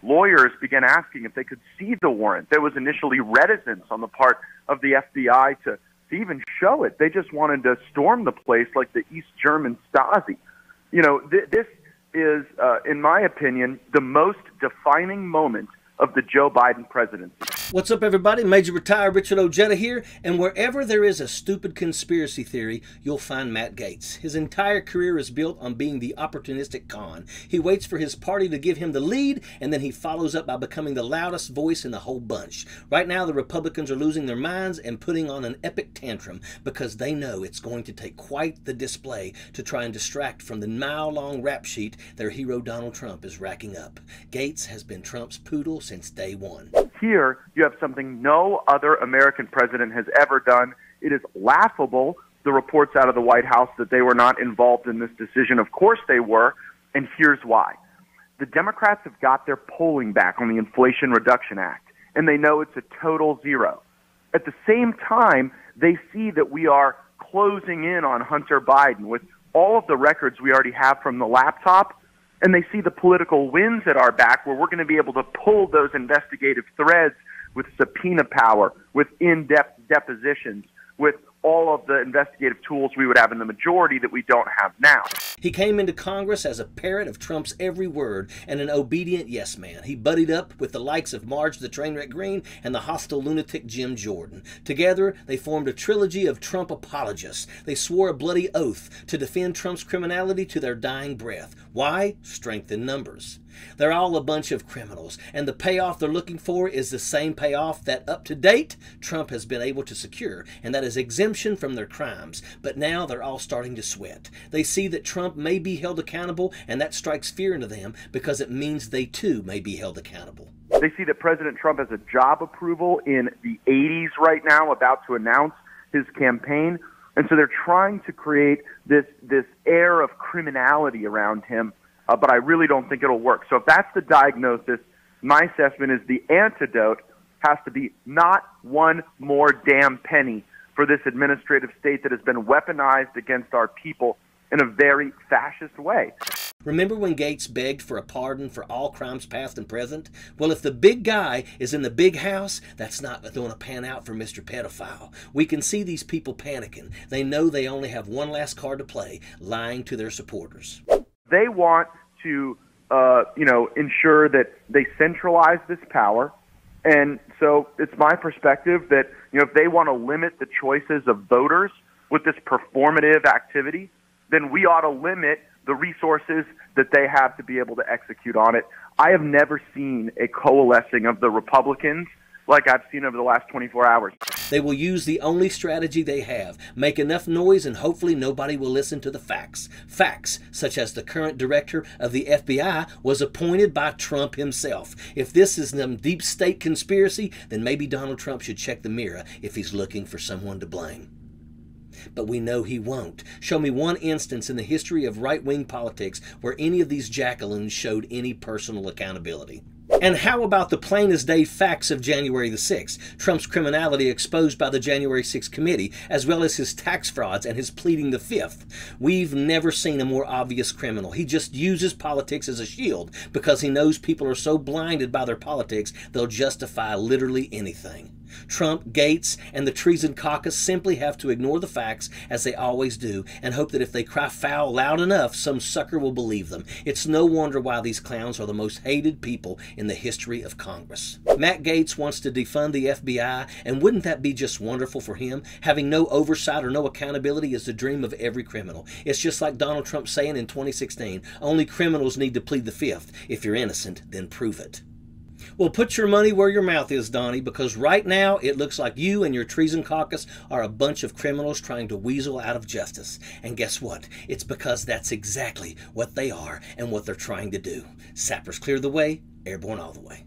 lawyers began asking if they could see the warrant. There was initially reticence on the part of the FBI to even show it. They just wanted to storm the place like the East German Stasi. You know, this is, in my opinion, the most defining moment of the Joe Biden presidency. What's up, everybody? Major Retired Richard Ojeda here, and wherever there is a stupid conspiracy theory, you'll find Matt Gaetz. His entire career is built on being the opportunistic con. He waits for his party to give him the lead, and then he follows up by becoming the loudest voice in the whole bunch. Right now, the Republicans are losing their minds and putting on an epic tantrum because they know it's going to take quite the display to try and distract from the mile-long rap sheet their hero Donald Trump is racking up. Gaetz has been Trump's poodle since day one. Here, you have something no other American president has ever done. It is laughable, the reports out of the White House that they were not involved in this decision. Of course they were, and here's why. The Democrats have got their polling back on the Inflation Reduction Act, and they know it's a total zero. At the same time, they see that we are closing in on Hunter Biden with all of the records we already have from the laptop, and they see the political winds at our back where we're going to be able to pull those investigative threads with subpoena power, with in-depth depositions, with all of the investigative tools we would have in the majority that we don't have now. He came into Congress as a parrot of Trump's every word and an obedient yes man. He buddied up with the likes of Marge the Trainwreck Green and the hostile lunatic Jim Jordan. Together, they formed a trilogy of Trump apologists. They swore a bloody oath to defend Trump's criminality to their dying breath. Why? Strength in numbers. They're all a bunch of criminals, and the payoff they're looking for is the same payoff that, up to date, Trump has been able to secure, and that is exemption from their crimes. But now they're all starting to sweat. They see that Trump may be held accountable, and that strikes fear into them because it means they too may be held accountable. They see that President Trump has a job approval in the 80s right now, about to announce his campaign, and so they're trying to create this air of criminality around him. But I really don't think it'll work. So if that's the diagnosis, my assessment is the antidote has to be not one more damn penny for this administrative state that has been weaponized against our people in a very fascist way. Remember when Gaetz begged for a pardon for all crimes past and present? Well, if the big guy is in the big house, that's not going to pan out for Mr. Pedophile. We can see these people panicking. They know they only have one last card to play, lying to their supporters. They want to, ensure that they centralize this power. And so it's my perspective that, if they want to limit the choices of voters with this performative activity, then we ought to limit the resources that they have to be able to execute on it. I have never seen a coalescing of the Republicans like I've seen over the last 24 hours. They will use the only strategy they have, make enough noise, and hopefully nobody will listen to the facts. Facts, such as the current director of the FBI was appointed by Trump himself. If this is some deep state conspiracy, then maybe Donald Trump should check the mirror if he's looking for someone to blame. But we know he won't. Show me one instance in the history of right-wing politics where any of these jackalins showed any personal accountability. And how about the plain as day facts of January the 6th? Trump's criminality exposed by the January 6th committee, as well as his tax frauds and his pleading the fifth. We've never seen a more obvious criminal. He just uses politics as a shield because he knows people are so blinded by their politics they'll justify literally anything. Trump, Gaetz, and the Treason Caucus simply have to ignore the facts, as they always do, and hope that if they cry foul loud enough, some sucker will believe them. It's no wonder why these clowns are the most hated people in the history of Congress. Matt Gaetz wants to defund the FBI, and wouldn't that be just wonderful for him? Having no oversight or no accountability is the dream of every criminal. It's just like Donald Trump saying in 2016, only criminals need to plead the fifth. If you're innocent, then prove it. Well, put your money where your mouth is, Donnie, because right now it looks like you and your Treason Caucus are a bunch of criminals trying to weasel out of justice. And guess what? It's because that's exactly what they are and what they're trying to do. Sappers clear the way, airborne all the way.